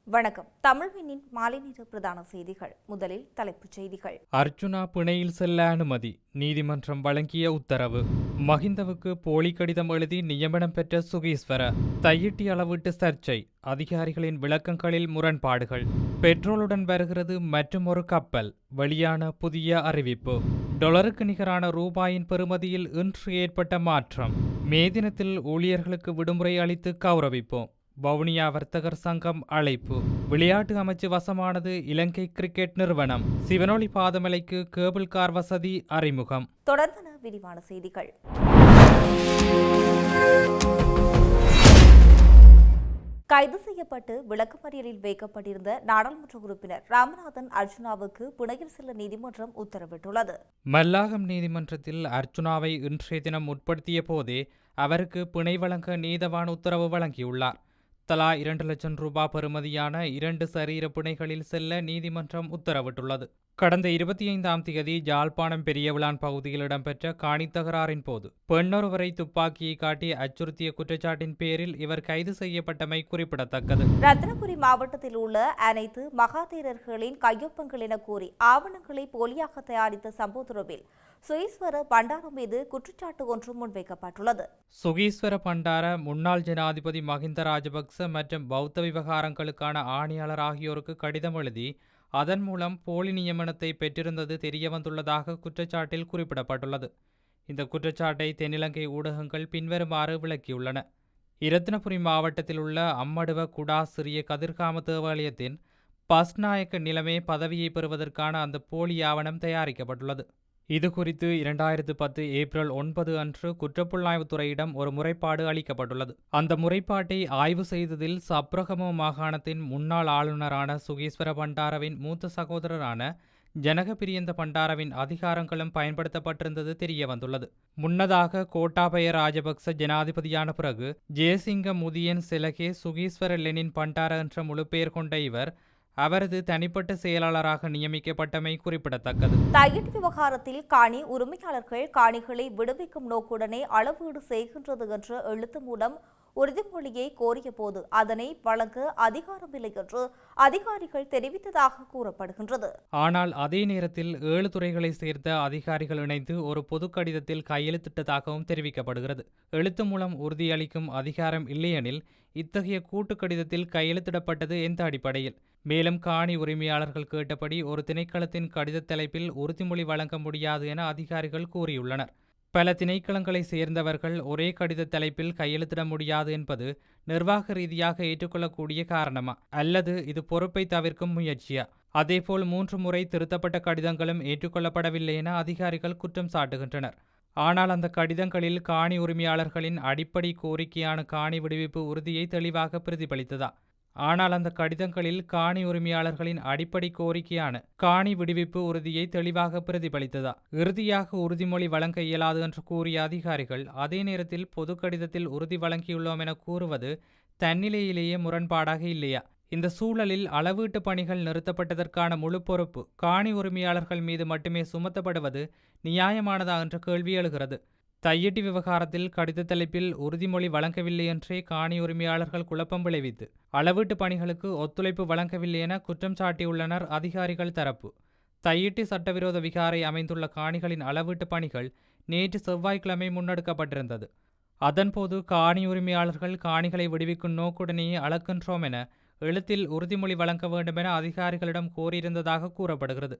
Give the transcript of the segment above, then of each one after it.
வணக்கம். தமிழ்வினின் மாலை நேர பிரதான செய்திகள். முதலில் தலைப்புச் செய்திகள். அர்ச்சுனா பிணையில் செல்ல அனுமதி, நீதிமன்றம் வழங்கிய உத்தரவு. மஹிந்தவுக்கு போலி கடிதம் எழுதி நியமனம் பெற்ற சுகீஸ்வர. தையிட்டி அளவீட்டு சர்ச்சை, அதிகாரிகளின் விளக்கங்களில் முரண்பாடுகள். பெட்ரோலுடன் வருகிறது மற்றும் ஒரு கப்பல், வெளியான புதிய அறிவிப்பு. டொலருக்கு நிகரான ரூபாயின் பெறுமதியில் இன்று ஏற்பட்ட மாற்றம். மே தினத்தில் ஊழியர்களுக்கு விடுமுறை அளித்து கௌரவிப்போம். வவுனியா வர்த்தகர் சங்கம் அழைப்பு. விளையாட்டு அமைச்சு வசமானது இலங்கை கிரிக்கெட் நிறுவனம். சிவனொளி பாதமலைக்கு கேபிள் கார் வசதி அறிமுகம். தொடர்பான விரிவான செய்திகள். கைது செய்யப்பட்டு விளக்கமறியலில் வைக்கப்பட்டிருந்த நாடாளுமன்ற உறுப்பினர் ராமநாதன் அர்ச்சுனாவுக்கு பிணையில் செல்ல நீதிமன்றம் உத்தரவிட்டுள்ளது. மல்லாகம் நீதிமன்றத்தில் அர்ச்சுனாவை இன்றைய தினம் உட்படுத்திய போதே அவருக்கு பிணை வழங்க நீதவான் உத்தரவு வழங்கியுள்ளார். தலா 2 லட்சம் ரூபாய் பெறுமதியான 2 சரீர பிணைகளில் செல்ல நீதிமன்றம் உத்தரவிட்டுள்ளது. கடந்த 25ஆம் தேதி யாழ்ப்பாணம் பெரியவிளான் பகுதியில் இடம்பெற்ற காணி தகராறின் போது பெண்ணொருவரை துப்பாக்கியை காட்டி அச்சுறுத்திய குற்றச்சாட்டின் பேரில் இவர் கைது செய்யப்பட்டமை குறிப்பிடத்தக்கது. ரத்தினபுரி மாவட்டத்தில் உள்ள அனைத்து மகாதேரர்களின் கையொப்பங்கள் என கூறி ஆவணங்களை போலியாக தயாரித்த சம்பவம் தொடர்பில் சுகீஸ்வர பண்டார மீது குற்றச்சாட்டு ஒன்று முன்வைக்கப்பட்டுள்ளது. சுகீஸ்வர பண்டார முன்னாள் ஜனாதிபதி மஹிந்த ராஜபக்ச மற்றும் பௌத்த விவகாரங்களுக்கான ஆணையாளர் ஆகியோருக்கு கடிதம் எழுதி அதன் மூலம் போலி நியமனத்தை பெற்றிருந்தது தெரியவந்துள்ளதாக குற்றச்சாட்டில் குறிப்பிடப்பட்டுள்ளது. இந்த குற்றச்சாட்டை தென்னிலங்கை ஊடகங்கள் பின்வருமாறு விளக்கியுள்ளன. இரத்தினபுரி மாவட்டத்தில் உள்ள அம்மடுவ குடா சிறிய கதிர்காம தேவாலயத்தின் பஸ்நாயக்க நிலைமை பதவியை பெறுவதற்கான அந்த போலி ஆவணம் தயாரிக்கப்பட்டுள்ளது. இது குறித்து 2010 ஏப்ரல் 9 அன்று குற்றப்புலனாய்வுத்துறையிடம் ஒரு முறைப்பாடு அளிக்கப்பட்டுள்ளது. அந்த முறைப்பாட்டை ஆய்வு செய்ததில் சப்ரகம மாகாணத்தின் முன்னாள் ஆளுநரான சுகீஸ்வர பண்டாரவின் மூத்த சகோதரரான ஜனகபிரியந்த பண்டாரவின் அதிகாரங்களும் பயன்படுத்தப்பட்டிருந்தது தெரியவந்துள்ளது. முன்னதாக கோட்டாபய ராஜபக்ச ஜனாதிபதியான பிறகு ஜெயசிங்க முதியன் செலகே சுகீஸ்வர லெனின் பண்டார என்ற முழு பெயர் கொண்ட இவர் அவரது தனிப்பட்ட செயலாளராக நியமிக்கப்பட்டமை குறிப்பிடத்தக்கது. தையிட்டி விவகாரத்தில் காணி உரிமையாளர்கள் காணிகளை விடுவிக்கும் நோக்குடனே அளவீடு செய்கின்றது என்ற எழுத்து மூலம் உறுதிமொழியை கோரிய போது அதனை வழங்க அதிகாரமில்லை என்று அதிகாரிகள் தெரிவித்ததாக கூறப்படுகின்றது. ஆனால் அதே நேரத்தில் 7 துறைகளை சேர்ந்த அதிகாரிகள் இணைந்து ஒரு பொது கடிதத்தில் கையெழுத்திட்டதாகவும் தெரிவிக்கப்படுகிறது. எழுத்து மூலம் உறுதியளிக்கும் அதிகாரம் இல்லையெனில் இத்தகைய கூட்டு கடிதத்தில் கையெழுத்திடப்பட்டது எந்த அடிப்படையில்? மேலும் காணி உரிமையாளர்கள் கேட்டபடி ஒரு திணைக்களத்தின் கடித தலைப்பில் உறுதிமொழி வழங்க முடியாது என அதிகாரிகள் கூறியுள்ளனர். பல திணைக்களங்களை சேர்ந்தவர்கள் ஒரே கடித தலைப்பில் கையெழுத்திட முடியாது என்பது நிர்வாக ரீதியாக ஏற்றுக்கொள்ளக்கூடிய காரணமா அல்லது இது பொறுப்பை தவிர்க்கும் முயற்சியா? அதேபோல் 3 முறை திருத்தப்பட்ட கடிதங்களும் ஏற்றுக்கொள்ளப்படவில்லை என அதிகாரிகள் குற்றம் சாட்டுகின்றனர். ஆனால் அந்த கடிதங்களில் காணி உரிமையாளர்களின் அடிப்படை கோரிக்கையான காணி விடுவிப்பு உறுதியை தெளிவாக பிரதிபலித்ததா? ஆனால் அந்த கடிதங்களில் காணி உரிமையாளர்களின் அடிப்படை கோரிக்கையான காணி விடுவிப்பு உறுதியை தெளிவாக பிரதிபலித்ததா? இறுதியாக உறுதிமொழி வழங்க இயலாது என்று கூறிய அதிகாரிகள் அதே நேரத்தில் பொது கடிதத்தில் உறுதி வழங்கியுள்ளோம் என கூறுவது தன்னிலையிலேயே முரண்பாடாக இல்லையா? இந்த சூழலில் அளவீட்டு பணிகள் நிறுத்தப்பட்டதற்கான முழு பொறுப்பு காணி உரிமையாளர்கள் மீது மட்டுமே சுமத்தப்படுவது நியாயமானதா என்ற கேள்வி எழுகிறது. தையிட்டி விவகாரத்தில் கடித தலைப்பில் உறுதிமொழி வழங்கவில்லை என்றே காணி உரிமையாளர்கள் குழப்பம் விளைவித்து அளவீட்டு பணிகளுக்கு ஒத்துழைப்பு வழங்கவில்லை என குற்றம் சாட்டியுள்ளனர் அதிகாரிகள் தரப்பு. தையிட்டி சட்டவிரோத விகாரை அமைந்துள்ள காணிகளின் அளவீட்டு பணிகள் நேற்று செவ்வாய்க்கிழமை முன்னெடுக்கப்பட்டிருந்தது. அதன்போது காணி உரிமையாளர்கள் காணிகளை விடுவிக்கும் நோக்குடனேயே அளக்கின்றோம் என எழுத்தில் உறுதிமொழி வழங்க வேண்டும் என அதிகாரிகளிடம் கோரியிருந்ததாக கூறப்படுகிறது.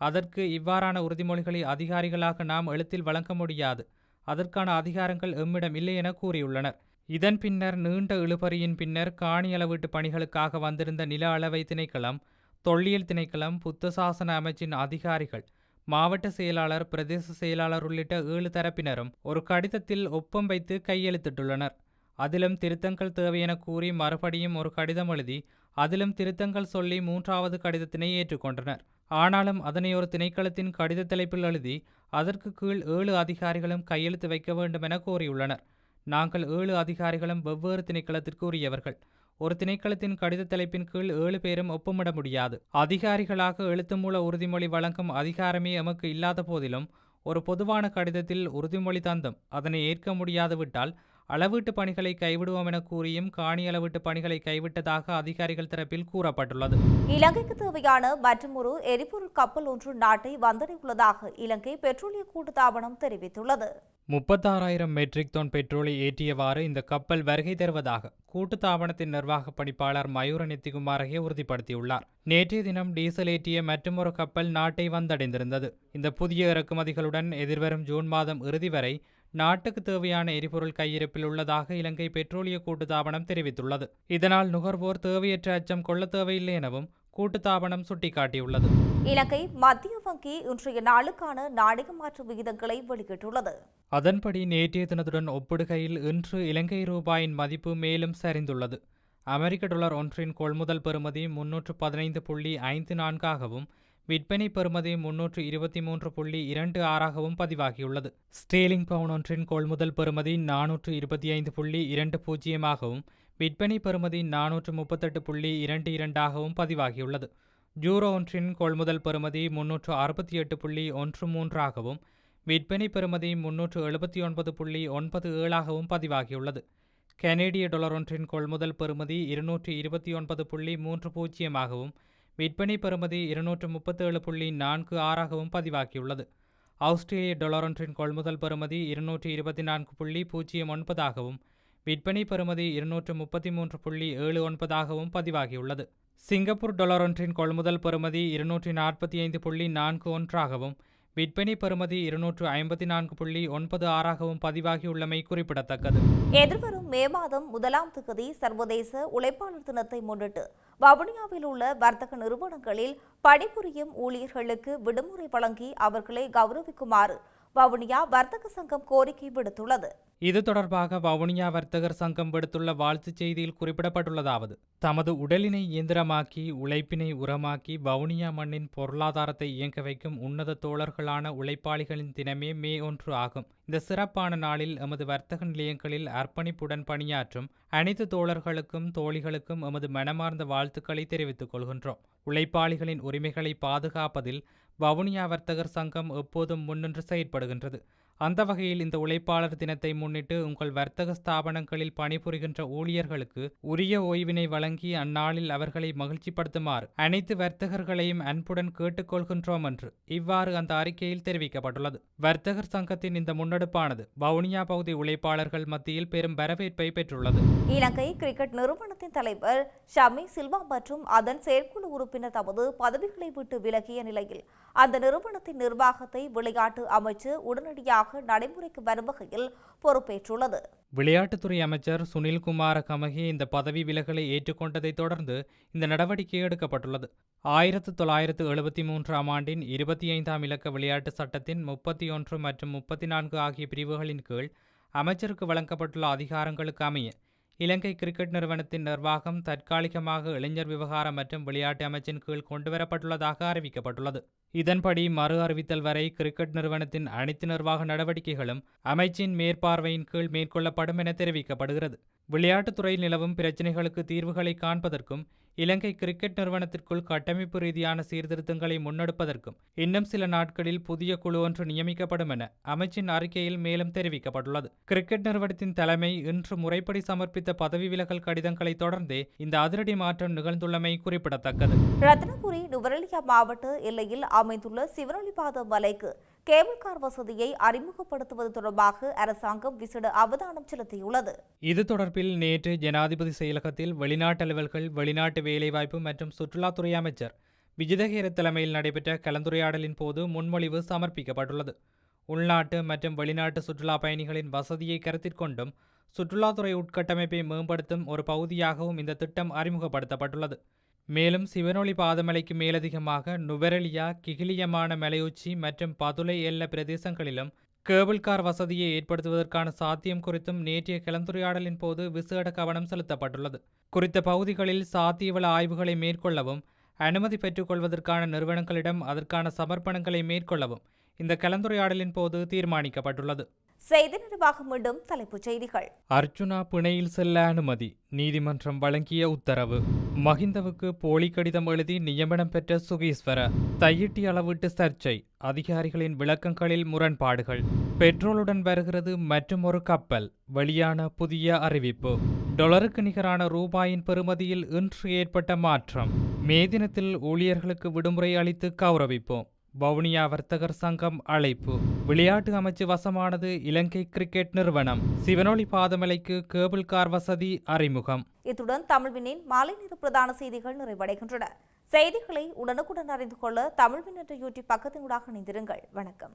அதற்கு இவ்வாறான உறுதிமொழிகளை அதிகாரிகளாக நாம் எழுத்தில் வழங்க முடியாது, அதற்கான அதிகாரங்கள் எம்மிடம் இல்லை என கூறியுள்ளனர். இதன் பின்னர் நீண்ட இழுபறியின் பின்னர் காணி அளவீட்டு பணிகளுக்காக வந்திருந்த நில அளவை திணைக்களம், தொல்லியல் திணைக்களம், புத்த சாசன அமைச்சின் அதிகாரிகள், மாவட்ட செயலாளர், பிரதேச செயலாளர் உள்ளிட்ட 7 தரப்பினரும் ஒரு கடிதத்தில் ஒப்பம் வைத்து கையெழுத்திட்டுள்ளனர். அதிலும் திருத்தங்கள் தேவை என கூறி மறுபடியும் ஒரு கடிதம் எழுதி அதிலும் திருத்தங்கள் சொல்லி 3வது கடிதத்தினை ஏற்றுக்கொண்டனர். ஆனாலும் அதனை ஒரு திணைக்களத்தின் கடித தலைப்பில் எழுதி அதற்கு கீழ் 7 அதிகாரிகளும் கையெழுத்து வைக்க வேண்டும் என கோரியுள்ளனர். நாங்கள் 7 அதிகாரிகளும் வெவ்வேறு திணைக்களத்திற்கு உரியவர்கள். ஒரு திணைக்களத்தின் கடித தலைப்பின் கீழ் 7 பேரும் ஒப்பமிட முடியாது. அதிகாரிகளாக எழுத்து மூல உறுதிமொழி வழங்கும் அதிகாரமே எமக்கு இல்லாத போதிலும் ஒரு பொதுவான கடிதத்தில் உறுதிமொழி தந்தும் அதனை ஏற்க முடியாது விட்டால் அளவீட்டு பணிகளை கைவிடுவோம் என கூறியும் காணி அளவீட்டு பணிகளை கைவிட்டதாக அதிகாரிகள் தரப்பில் கூறப்பட்டுள்ளது. இலங்கைக்கு தேவையான மற்றொரு எரிபொருள் கப்பல் ஒன்று நாட்டை வந்தடைந்துள்ளதாக இலங்கை பெட்ரோலிய கூட்டுத்தாபனம் தெரிவித்துள்ளது. 36,000 மெட்ரிக் டன் பெட்ரோலை ஏற்றியவாறு இந்த கப்பல் வருகை தருவதாக கூட்டுத்தாபனத்தின் நிர்வாக பணிப்பாளர் மயூர நெத்திகுமாரகே உறுதிப்படுத்தியுள்ளார். நேற்றைய தினம் டீசல் ஏற்றிய மற்றொரு கப்பல் நாட்டை வந்தடைந்திருந்தது. இந்த புதிய இறக்குமதிகளுடன் எதிர்வரும் ஜூன் மாதம் இறுதி வரை நாட்டுக்கு தேவையான எரிபொருள் கையிருப்பில் உள்ளதாக இலங்கை பெட்ரோலிய கூட்டுத்தாபனம் தெரிவித்துள்ளது. இதனால் நுகர்வோர் தேவையற்ற அச்சம் கொள்ள தேவையில்லை எனவும் கூட்டுத்தாபனம் சுட்டிக்காட்டியுள்ளது. இலங்கை மத்திய வங்கி இன்றைய நாளுக்கான நாணய மாற்று விகிதங்களை வெளியிட்டுள்ளது. அதன்படி நேற்றைய தினத்துடன் ஒப்பிடுகையில் இன்று இலங்கை ரூபாயின் மதிப்பு மேலும் சரிந்துள்ளது. அமெரிக்க டாலர் ஒன்றின் கொள்முதல் பெறுமதி 315.54ஆகவும் விற்பனை பெறுமதி 323.26ஆகவும் பதிவாகியுள்ளது. ஸ்டேலிங் பவுன் ஒன்றின் கொள்முதல் பெறுமதி 425.20ஆகவும் விற்பனை பெறுமதி 438.22ஆகவும் பதிவாகியுள்ளது. ஜூரோ ஒன்றின் கொள்முதல் பெறுமதி 368.13ஆகவும் விற்பனை பெறுமதி 379.97ஆகவும் பதிவாகியுள்ளது. கனேடிய டாலர் ஒன்றின் கொள்முதல் பெறுமதி 229.30ஆகவும் விற்பனை பெறுமதி 237.46ஆகவும் பதிவாகியுள்ளது. ஆஸ்திரேலிய டாலர் ஒன்றின் கொள்முதல் பெறுமதி 224.09ஆகவும் விற்பனை பெறுமதி 233.79ஆகவும் பதிவாகியுள்ளது. சிங்கப்பூர் டாலர் ஒன்றின் கொள்முதல் பெறுமதி 245.41ஆகவும் விற்பனை பெறுமதி 254.96ஆகவும் பதிவாகியுள்ளமை குறிப்பிடத்தக்கது. எதிர்வரும் மே மாதம் 1ஆம் தேதி சர்வதேச உழைப்பாளர் தினத்தை முன்னிட்டு வவுனியாவில் உள்ள வர்த்தக நிறுவனங்களில் பணிபுரியும் ஊழியர்களுக்கு விடுமுறை வழங்கி அவர்களை கௌரவிக்குமாறு வவுனியா வர்த்தக சங்கம் கோரிக்கை விடுத்துள்ளது. இது தொடர்பாக வவுனியா வர்த்தகர் சங்கம் விடுத்துள்ள வாழ்த்துச் செய்தியில் குறிப்பிடப்பட்டுள்ளதாவது: தமது உடலினை இயந்திரமாக்கி உழைப்பினை உரமாக்கி வவுனியா மண்ணின் பொருளாதாரத்தை இயங்க வைக்கும் உன்னத தோழர்களான உழைப்பாளிகளின் தினமே மே 1 ஆகும். இந்த சிறப்பான நாளில் எமது வர்த்தக நிலையங்களில் அர்ப்பணிப்புடன் பணியாற்றும் அனைத்து தோழர்களுக்கும் தோழிகளுக்கும் எமது மனமார்ந்த வாழ்த்துக்களை தெரிவித்துக் கொள்கின்றோம். உழைப்பாளிகளின் உரிமைகளை பாதுகாப்பதில் வவுனியா வர்த்தகர் சங்கம் எப்போதும் முன்னின்று செயற்படுகின்றது. அந்த வகையில் இந்த உழைப்பாளர் தினத்தை முன்னிட்டு உங்கள் வர்த்தக ஸ்தாபனங்களில் பணிபுரிகின்ற ஊழியர்களுக்கு உரிய ஓய்வினை வழங்கி அந்நாளில் அவர்களை மகிழ்ச்சிப்படுத்துமாறு அனைத்து வர்த்தகர்களையும் அன்புடன் கேட்டுக்கொள்கின்றோம் என்று இவ்வாறு அந்த அறிக்கையில் தெரிவிக்கப்பட்டுள்ளது. வர்த்தகர் சங்கத்தின் இந்த முன்னெடுப்பானது வவுனியா பகுதி உழைப்பாளர்கள் மத்தியில் பெரும் வரவேற்பை பெற்றுள்ளது. இலங்கை கிரிக்கெட் நிறுவனத்தின் தலைவர் ஷமி சில்வா மற்றும் அதன் செயற்குழு உறுப்பினர் தமது பதவிகளை விட்டு விலகிய நிலையில் அந்த நிறுவனத்தின் நிர்வாகத்தை விளையாட்டு அமைச்சு உடனடியாக நடைமுறைக்கு வரும் வகையில் பொறுப்பேற்றுள்ளது. விளையாட்டுத்துறை அமைச்சர் சுனில்குமார கமகே இந்த பதவி விலகலை ஏற்றுக்கொண்டதை தொடர்ந்து இந்த நடவடிக்கை எடுக்கப்பட்டுள்ளது. 1973ஆம் ஆண்டின் 25ஆம் இலக்க விளையாட்டு சட்டத்தின் 31 மற்றும் 34 ஆகிய பிரிவுகளின் கீழ் அமைச்சருக்கு வழங்கப்பட்டுள்ள அதிகாரங்களுக்கு அமைய இலங்கை கிரிக்கெட் நிறுவனத்தின் நிர்வாகம் தற்காலிகமாக இளைஞர் விவகாரம் மற்றும் விளையாட்டு அமைச்சின் கீழ் கொண்டுவரப்பட்டுள்ளதாக அறிவிக்கப்பட்டுள்ளது. இதன்படி மறு அறிவித்தல் வரை கிரிக்கெட் நிறுவனத்தின் அனைத்து நிர்வாக நடவடிக்கைகளும் அமைச்சின் மேற்பார்வையின் கீழ் மேற்கொள்ளப்படும் என தெரிவிக்கப்படுகிறது. விளையாட்டுத்துறையில் நிலவும் பிரச்சினைகளுக்கு தீர்வுகளை காண்பதற்கும் இலங்கை கிரிக்கெட் நிறுவனத்திற்குள் கட்டமைப்பு ரீதியான சீர்திருத்தங்களை முன்னெடுப்பதற்கும் இன்னும் சில நாட்களில் புதிய குழு ஒன்று நியமிக்கப்படும் என அமைச்சின் அறிக்கையில் மேலும் தெரிவிக்கப்பட்டுள்ளது. கிரிக்கெட் நிறுவனத்தின் தலைமை இன்று முறைப்படி சமர்ப்பித்த பதவி விலகல் கடிதங்களை தொடர்ந்தே இந்த அதிரடி மாற்றம் நிகழ்ந்துள்ளமை குறிப்பிடத்தக்கது. ரத்னபுரி நுவரெலியா மாவட்ட எல்லையில் அமைந்துள்ள சிவனொளிபாத மலைக்கு கேபிள் கார் வசதியை அறிமுகப்படுத்துவது தொடர்பாக அரசாங்கம் விசேட அவதானம் செலுத்தியுள்ளது. இது தொடர்பில் நேற்று ஜனாதிபதி செயலகத்தில் வெளிநாட்டு அலுவல்கள், வெளிநாட்டு வேலைவாய்ப்பு மற்றும் சுற்றுலாத்துறை அமைச்சர் விஜிதஹேர தலைமையில் நடைபெற்ற கலந்துரையாடலின் போது முன்மொழிவு சமர்ப்பிக்கப்பட்டுள்ளது. உள்நாட்டு மற்றும் வெளிநாட்டு சுற்றுலா பயணிகளின் வசதியை கருத்தில் கொண்டும் சுற்றுலாத்துறை உட்கட்டமைப்பை மேம்படுத்தும் ஒரு பகுதியாகவும் இந்த திட்டம் அறிமுகப்படுத்தப்பட்டுள்ளது. மேலும் சிவனொளி பாதமலைக்கு மேலதிகமாக நுவரெலியா, கிகிலியமான மலையுச்சி மற்றும் பதுளை எல்ல பிரதேசங்களிலும் கேபிள் கார் வசதியை ஏற்படுத்துவதற்கான சாத்தியம் குறித்தும் நேற்றைய கலந்துரையாடலின் போது விசேட கவனம் செலுத்தப்பட்டுள்ளது. குறித்த பகுதிகளில் சாத்தியவள ஆய்வுகளை மேற்கொள்ளவும் அனுமதி பெற்றுக்கொள்வதற்கான நிறுவனங்களிடம் அதற்கான சமர்ப்பணங்களை மேற்கொள்ளவும் இந்த கலந்துரையாடலின் போது தீர்மானிக்கப்பட்டுள்ளது. செய்தி நிறைவாக மீண்டும் தலைப்புச் செய்திகள். அர்ச்சுனா பிணையில் செல்ல அனுமதி, நீதிமன்றம் வழங்கிய உத்தரவு. மஹிந்தவுக்கு போலி கடிதம் எழுதி நியமனம் பெற்ற சுகீஸ்வர. தையிட்டி அளவீட்டு சர்ச்சை, அதிகாரிகளின் விளக்கங்களில் முரண்பாடுகள். பெட்ரோலுடன் வருகிறது மற்றும் ஒரு கப்பல், வெளியான புதிய அறிவிப்பு. டாலருக்கு நிகரான ரூபாயின் பெறுமதியில் இன்று ஏற்பட்ட மாற்றம். மே தினத்தில் ஊழியர்களுக்கு விடுமுறை அளித்து கௌரவிப்போம், வவுனியா வர்த்தகர் சங்கம் அழைப்பு. விளையாட்டு அமைச்சு வசமானது இலங்கை கிரிக்கெட் நிறுவனம். சிவனொளி பாதமலைக்கு கேபிள் கார் வசதி அறிமுகம். இத்துடன் தமிழ்வினின் மாலை நேர பிரதான செய்திகள் நிறைவடைகின்றன. செய்திகளை உடனுக்குடன் அறிந்து கொள்ள தமிழ்வின் என்ற யூடியூப் பக்கத்தினூடாக இணைந்திருங்கள். வணக்கம்.